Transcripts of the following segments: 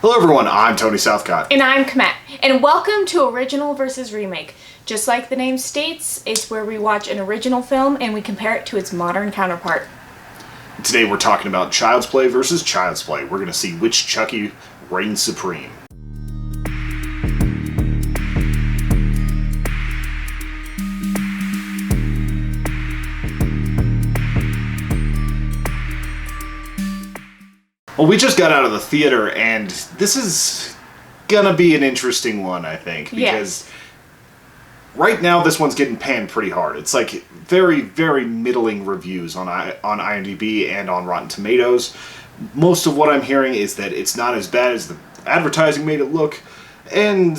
Hello everyone, I'm Tony Southcott. And I'm Komette. And welcome to Original versus Remake. Just like the name states, it's where we watch an original film and we compare it to its modern counterpart. Today we're talking about Child's Play versus Child's Play. We're going to see which Chucky reigns supreme. Well, we just got out of the theater, and this is gonna be an interesting one, I think, because right now this one's getting panned pretty hard. It's like very, very middling reviews on IMDb and on Rotten Tomatoes. Most of what I'm hearing is that it's not as bad as the advertising made it look, and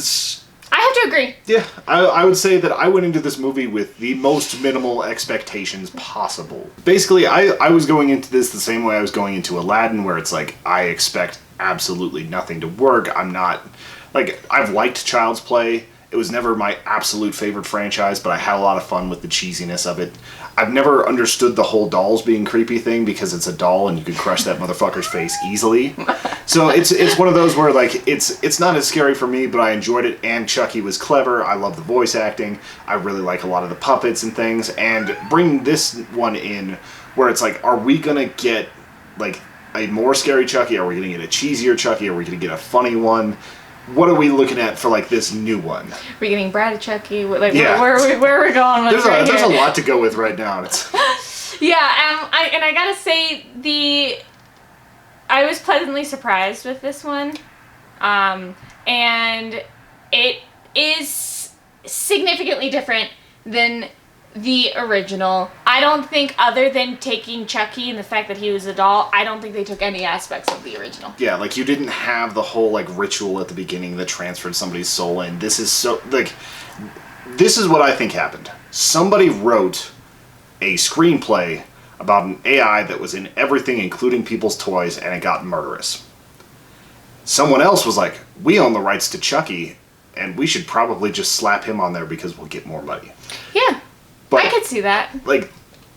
I have to agree. yeah, I would say that I went into this movie with the most minimal expectations possible. Basically, I was going into this the same way I was going into Aladdin, where it's like, I expect absolutely nothing to work. I'm not, like, I've liked Child's Play. It was never my absolute favorite franchise, but I had a lot of fun with the cheesiness of it. I've never understood the whole dolls being creepy thing, because it's a doll and you can crush that motherfucker's face easily. So it's one of those where, like, it's not as scary for me, but I enjoyed it, and Chucky was clever. I love the voice acting. I really like a lot of the puppets and things, and bring this one in where it's like, are we gonna get, like, a more scary Chucky? Are we gonna get a cheesier Chucky? Are we gonna get a funny one? What are we looking at for, like, this new one? We're getting Brad Chucky. Like, yeah. Where are we going with There's a lot to go with right now. Yeah, I gotta say, I was pleasantly surprised with this one. And it is significantly different than the original. I don't think, other than taking Chucky and the fact that he was a doll, I don't think they took any aspects of the original. Yeah, like, you didn't have the whole, like, ritual at the beginning that transferred somebody's soul in. This is so, like, this is what I think happened. Somebody wrote a screenplay about an AI that was in everything, including people's toys, and it got murderous. Someone else was like, we own the rights to Chucky, and we should probably just slap him on there because we'll get more money. Yeah. But, I could see that. Like,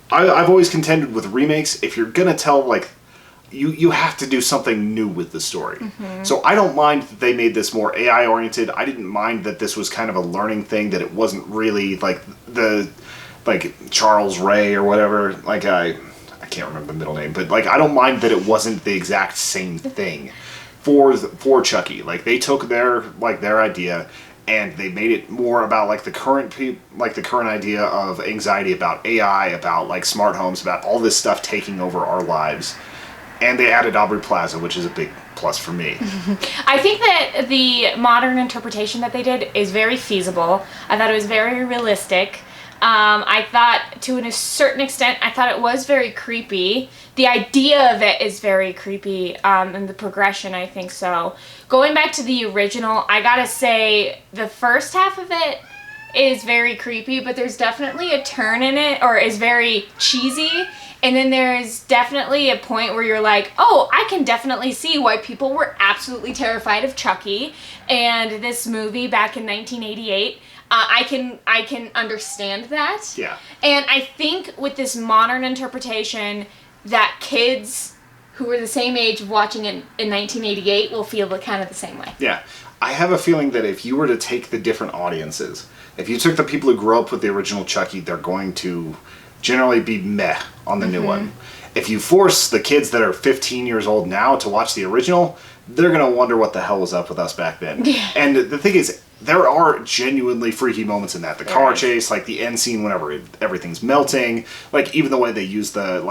I've always contended with remakes, if you're gonna tell, like, you have to do something new with the story. Mm-hmm. So I don't mind that they made this more AI-oriented. I didn't mind that this was kind of a learning thing, that it wasn't really, like, Charles Ray or whatever. Like, I can't remember the middle name, but, like, I don't mind that it wasn't the exact same thing for Chucky. Like, they took their idea, and they made it more about, like, the current idea of anxiety about AI, about, like, smart homes, about all this stuff taking over our lives. And they added Aubrey Plaza, which is a big plus for me. I think that the modern interpretation that they did is very feasible. I thought it was very realistic. I thought, to a certain extent, I thought it was very creepy. The idea of it is very creepy, and the progression, I think so. Going back to the original, I gotta say, the first half of it is very creepy, but there's definitely a turn in it, or is very cheesy. And then there's definitely a point where you're like, oh, I can definitely see why people were absolutely terrified of Chucky. And this movie back in 1988, I can understand that. Yeah. And I think with this modern interpretation, that kids who were the same age of watching it in 1988 will feel kind of the same way. Yeah. I have a feeling that if you were to take the different audiences, if you took the people who grew up with the original Chucky, they're going to generally be meh on the new one. If you force the kids that are 15 years old now to watch the original, they're going to wonder what the hell was up with us back then. Yeah. And the thing is, there are genuinely freaky moments in that. The car chase, like the end scene whenever everything's melting, like even the way they use the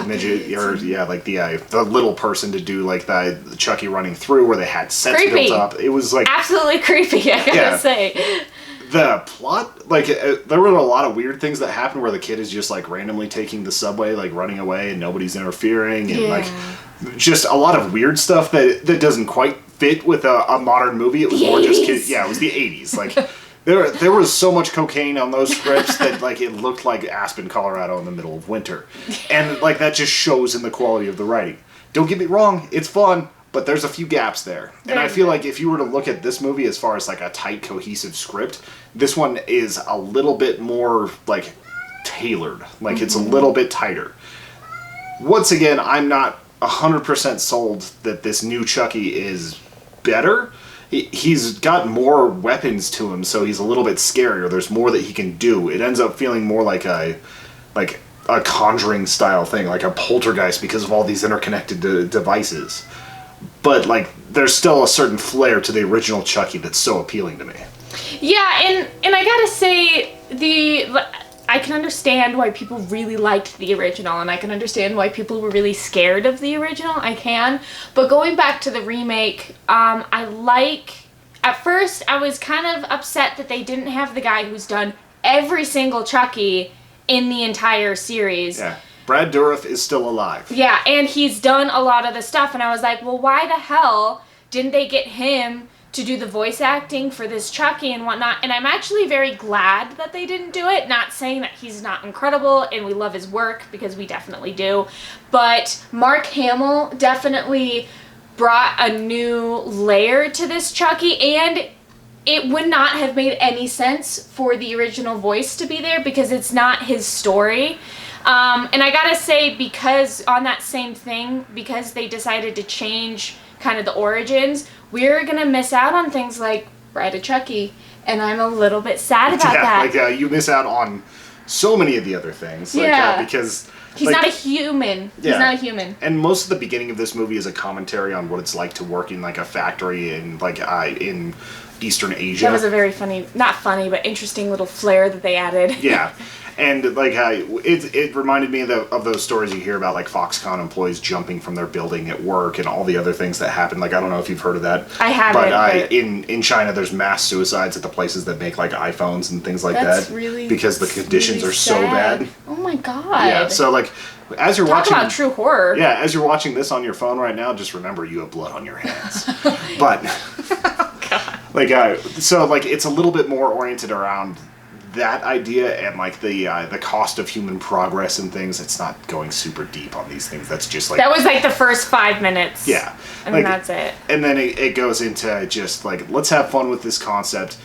midget, or like the little person to do, like, the Chucky running through, where they had sets built up. It was like absolutely creepy, I gotta say. The plot, like, there were a lot of weird things that happened where the kid is just, like, randomly taking the subway, like, running away, and nobody's interfering, and like, just a lot of weird stuff that doesn't quite fit with a modern movie. It was more just kids. Yeah, it was the 80s. Like, there was so much cocaine on those scripts that, like, it looked like Aspen, Colorado in the middle of winter. And, like, that just shows in the quality of the writing. Don't get me wrong, it's fun, but there's a few gaps there. And I feel like if you were to look at this movie as far as, like, a tight, cohesive script, this one is a little bit more, like, tailored. Like, it's a little bit tighter. Once again, I'm not 100% sold that this new Chucky is better. He's got more weapons to him, so he's a little bit scarier. There's more that he can do. It ends up feeling more like a Conjuring style thing, like a poltergeist, because of all these interconnected devices. But like, there's still a certain flair to the original Chucky that's so appealing to me. Yeah, and I gotta say, I can understand why people really liked the original, and I can understand why people were really scared of the original. I can. But going back to the remake, at first I was kind of upset that they didn't have the guy who's done every single Chucky in the entire series. Yeah. Brad Dourif is still alive. Yeah, and he's done a lot of the stuff, and I was like, well, why the hell didn't they get him to do the voice acting for this Chucky and whatnot? And I'm actually very glad that they didn't do it. Not saying that he's not incredible and we love his work, because we definitely do. But Mark Hamill definitely brought a new layer to this Chucky, and it would not have made any sense for the original voice to be there, because it's not his story. And I gotta say, because on that same thing, because they decided to change kind of the origins, we're gonna miss out on things like Bride of Chucky, and I'm a little bit sad about that. Like, you miss out on so many of the other things. Like, because he's not a human. He's not a human. And most of the beginning of this movie is a commentary on what it's like to work in like a factory in in Eastern Asia. That was a very funny, not funny, but interesting little flair that they added. Yeah. And like it reminded me of those stories you hear about, like Foxconn employees jumping from their building at work and all the other things that happen. Like, I don't know if you've heard of that. I haven't. But in China, there's mass suicides at the places that make like iPhones and things like That's that. Really, because the conditions really are so bad. Oh my god. Yeah. So like, as you're Talk watching, about true horror. Yeah, as you're watching this on your phone right now, just remember you have blood on your hands. But like, so like, it's a little bit more oriented around that idea and like the cost of human progress and things. It's not going super deep on these things. That's just like, that was like the first 5 minutes. Yeah, and like, that's it. And then it goes into just like, let's have fun with this concept.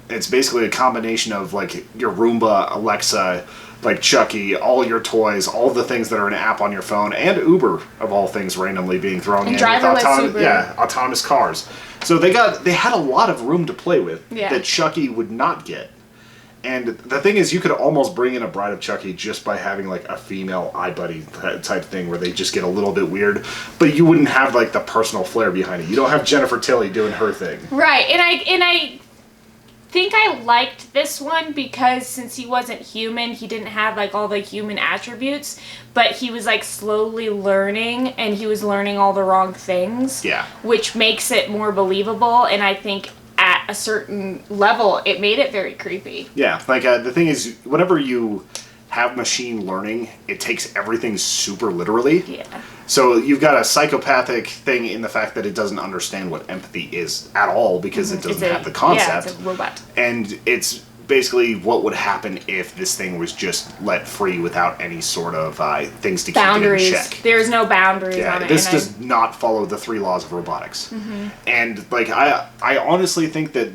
It's basically a combination of like your Roomba, Alexa, like Chucky, all your toys, all the things that are an app on your phone, and Uber of all things randomly being thrown in with autonomous cars. So they had a lot of room to play with that Chucky would not get. And the thing is, you could almost bring in a Bride of Chucky just by having like a female iBuddy type thing where they just get a little bit weird, but you wouldn't have like the personal flair behind it. You don't have Jennifer Tilly doing her thing. Right, and I think I liked this one because since he wasn't human, he didn't have like all the human attributes, but he was like slowly learning, and he was learning all the wrong things. Yeah. Which makes it more believable, and I think at a certain level, it made it very creepy. Yeah, like the thing is, whenever you have machine learning, it takes everything super literally. Yeah. So you've got a psychopathic thing in the fact that it doesn't understand what empathy is at all, because it doesn't have the concept. Yeah, it's a robot. And it's basically what would happen if this thing was just let free without any sort of things to boundaries. Keep it in check. There's no boundaries on it. This does not follow the 3 laws of robotics. Mm-hmm. And like, I honestly think that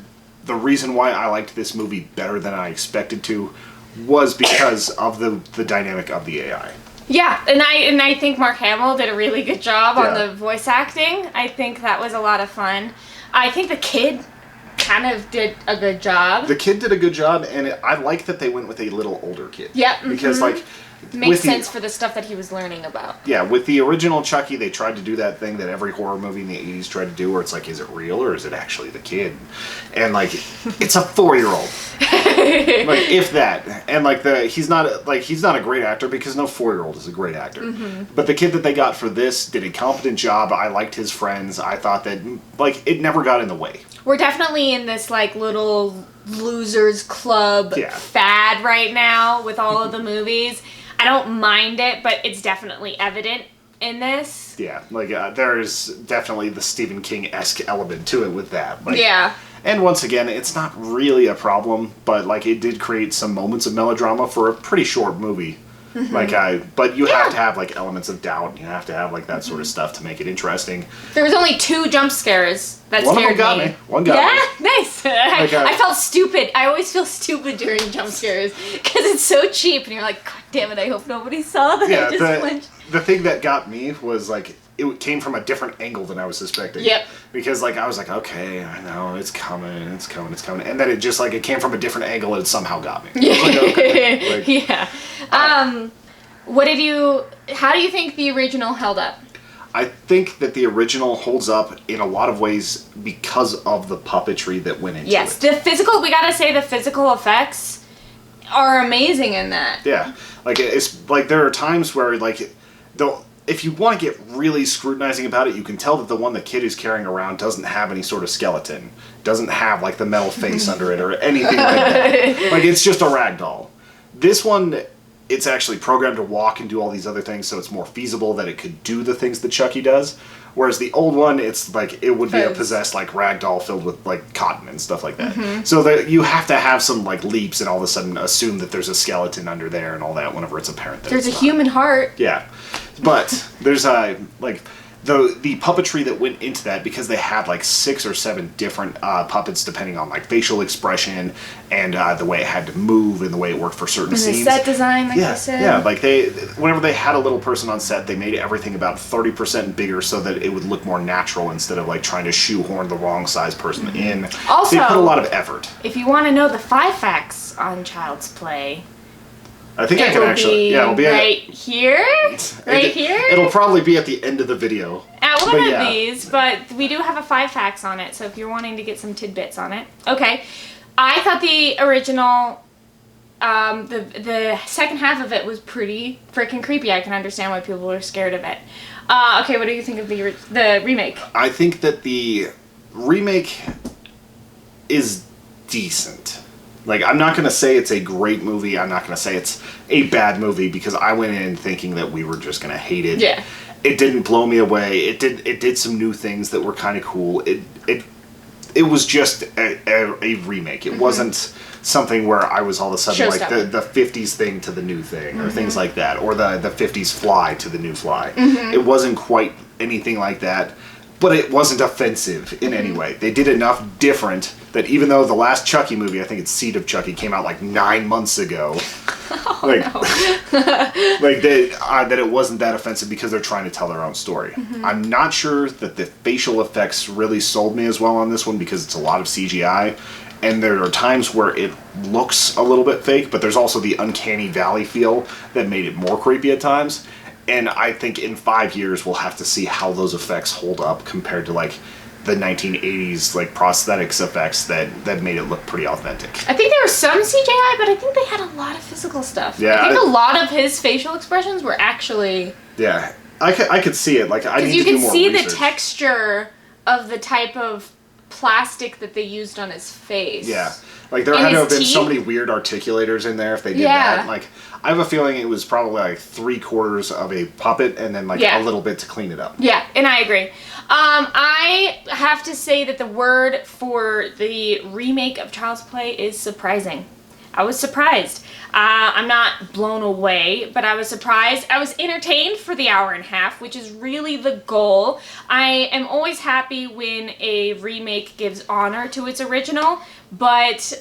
the reason why I liked this movie better than I expected to was because of the dynamic of the AI. Yeah, and I think Mark Hamill did a really good job on the voice acting. I think that was a lot of fun. I think the kid kind of did a good job. The kid did a good job, and I like that they went with a little older kid. Yep. Because like, makes sense for the stuff that he was learning about. Yeah, with the original Chucky, they tried to do that thing that every horror movie in the 80s tried to do, where it's like, is it real or is it actually the kid? And like, it's a 4-year-old. Like, if that. And like, he's not a great actor, because no 4-year-old is a great actor. Mm-hmm. But the kid that they got for this did a competent job. I liked his friends. I thought that like, it never got in the way. We're definitely in this like little losers club fad right now with all of the movies. I don't mind it, but it's definitely evident in this. Yeah, like there's definitely the Stephen King-esque element to it with that. Like, yeah. And once again, it's not really a problem, but like, it did create some moments of melodrama for a pretty short movie. Mm-hmm. Like but you have to have like elements of doubt. You have to have like that sort of stuff to make it interesting. There was only 2 jump scares that One scared of them got me. One got me. Nice. Like, I felt stupid. I always feel stupid during jump scares because it's so cheap, and you're like, God damn it! I hope nobody saw that. Yeah. The thing that got me was like, it came from a different angle than I was suspecting. Yep. Because like I was like, okay, I know it's coming, and then it just like it came from a different angle and it somehow got me. Yeah. Like, okay. Like, yeah. How do you think the original held up? I think that the original holds up in a lot of ways because of the puppetry that went into it. Yes, we gotta say the physical effects are amazing in that. Yeah, like it's like there are times where like if you want to get really scrutinizing about it, you can tell that the one the kid is carrying around doesn't have any sort of skeleton, doesn't have like the metal face under it or anything like that. Like it's just a rag doll. This one, it's actually programmed to walk and do all these other things, so it's more feasible that it could do the things that Chucky does. Whereas the old one, it's like it would be a possessed like rag doll filled with like cotton and stuff like that. So that you have to have some like leaps and all of a sudden assume that there's a skeleton under there and all that whenever it's apparent that there's it's a not. human heart. Yeah, but there's like the puppetry that went into that, because they had like 6 or 7 different puppets depending on like facial expression and the way it had to move and the way it worked for certain And scenes. the set design, like you said. Yeah, like whenever they had a little person on set, they made everything about 30% bigger so that it would look more natural instead of like trying to shoehorn the wrong size person in. Also, they put a lot of effort. If you want to know the 5 facts on Child's Play, I think I can actually. Yeah, it'll be right here. Right here. It'll probably be at the end of the video. At one of these, but we do have a 5 facts on it, so if you're wanting to get some tidbits on it. Okay. I thought the original, the second half of it was pretty freaking creepy. I can understand why people were scared of it. Okay, what do you think of the remake? I think that the remake is decent. Like, I'm not going to say it's a great movie. I'm not going to say it's a bad movie, because I went in thinking that we were just going to hate it. Yeah. It didn't blow me away. It did some new things that were kind of cool. It was just a remake. It wasn't something where I was all of a sudden like the 50s thing to the new thing or things like that, or the 50s fly to the new fly. It wasn't quite anything like that, but it wasn't offensive in any way. They did enough different that even though the last Chucky movie, I think it's Seed of Chucky, came out like 9 months ago, like that it wasn't that offensive because they're trying to tell their own story. I'm not sure that the facial effects really sold me as well on this one, because it's a lot of CGI, and there are times where it looks a little bit fake, but there's also the uncanny valley feel that made it more creepy at times. And I think in 5 years we'll have to see how those effects hold up compared to like the 1980s like prosthetics effects that made it look pretty authentic. I think there was some CGI, but I think they had a lot of physical stuff. Yeah, I think a lot of his facial expressions were actually... Yeah, I could see it. Like, I need to do more research. Because you can see the texture of the type of plastic that they used on his face. Yeah. Like, there had to have been so many weird articulators in there if they did that. Like, I have a feeling it was probably like 3/4 of a puppet and then like a little bit to clean it up. Yeah, and I agree. I have to say that the word for the remake of Child's Play is surprising. I was surprised. I'm not blown away, but I was surprised. I was entertained for the hour and a half, which is really the goal. I am always happy when a remake gives honor to its original, but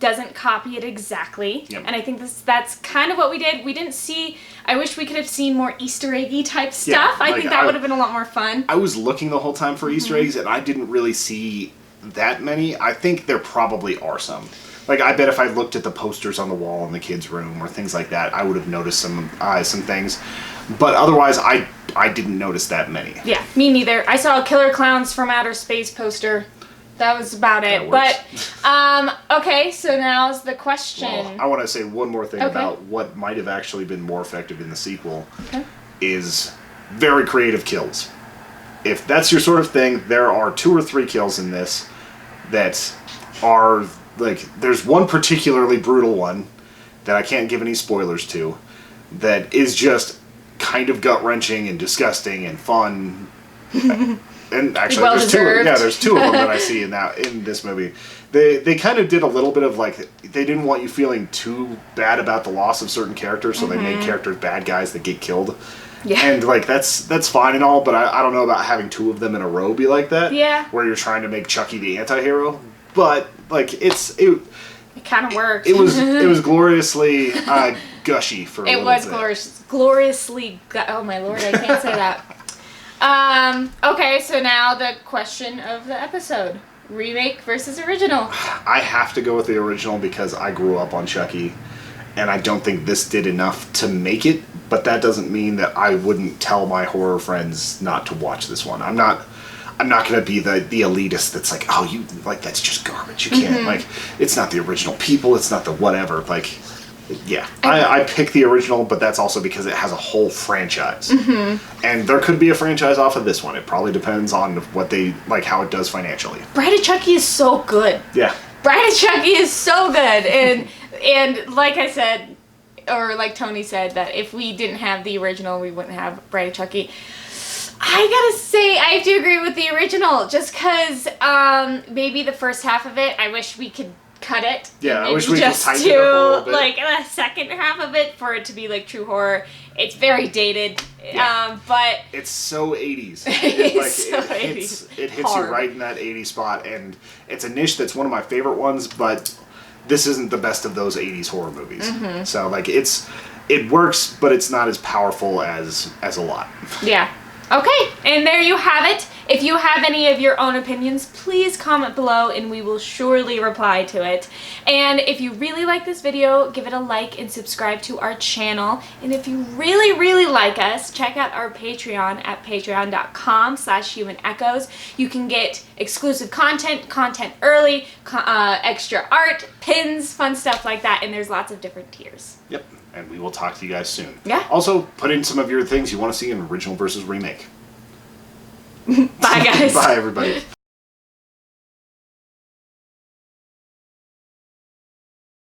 doesn't copy it exactly. Yep. And I think that's kind of what we did. We didn't see... I wish we could have seen more Easter eggy type stuff. Yeah, I like, think that would have been a lot more fun. I was looking the whole time for Easter eggs, and I didn't really see that many. I think there probably are some. Like, I bet if I looked at the posters on the wall in the kids' room or things like that, I would have noticed some things. But otherwise, I didn't notice that many. Yeah, me neither. I saw a Killer Clowns from Outer Space poster. That was about it. But, okay, so now's the question. Well, I want to say one more thing about what might have actually been more effective in the sequel is very creative kills. If that's your sort of thing, there are 2 or 3 kills in this that are... Like, there's one particularly brutal one that I can't give any spoilers to that is just kind of gut-wrenching and disgusting and fun. And actually, there's 2 of them that I see in this movie. They kind of did a little bit of, like, they didn't want you feeling too bad about the loss of certain characters, so they made characters bad guys that get killed. Yeah. And, like, that's fine and all, but I don't know about having 2 of them in a row be like that. Yeah. Where you're trying to make Chucky the anti-hero. But, like, it kind of worked. It was gloriously gushy for a little bit. It was gloriously... oh, my Lord, I can't say that. Okay, so now the question of the episode. Remake versus original. I have to go with the original because I grew up on Chucky, and I don't think this did enough to make it, but that doesn't mean that I wouldn't tell my horror friends not to watch this one. I'm not going to be the elitist that's like, oh, you, like, that's just garbage. You can't, like, it's not the original people, it's not the whatever. Like, yeah. I pick the original, but that's also because it has a whole franchise. And there could be a franchise off of this one. It probably depends on what they, like, how it does financially. Bride of Chucky is so good. Yeah. Bride of Chucky is so good. And like I said, or like Tony said, that if we didn't have the original, we wouldn't have Bride of Chucky. I gotta say, I have to agree with the original, just because maybe the first half of it, I wish we could cut it. Yeah, I wish we could tighten it up a little bit. Like the second half of it for it to be like true horror. It's very dated, but it's so 80s. It hits you right in that 80s spot, and it's a niche that's one of my favorite ones, but this isn't the best of those 80s horror movies. So like it works, but it's not as powerful as a lot. Yeah. Okay, and there you have it. If you have any of your own opinions, please comment below and we will surely reply to it. And if you really like this video, give it a like and subscribe to our channel. And if you really, really like us, check out our Patreon at patreon.com/humanechoes. You can get exclusive content early, extra art, pins, fun stuff like that, and there's lots of different tiers. Yep. And we will talk to you guys soon. Yeah. Also, put in some of your things you want to see in original versus remake. Bye, guys. Bye, everybody.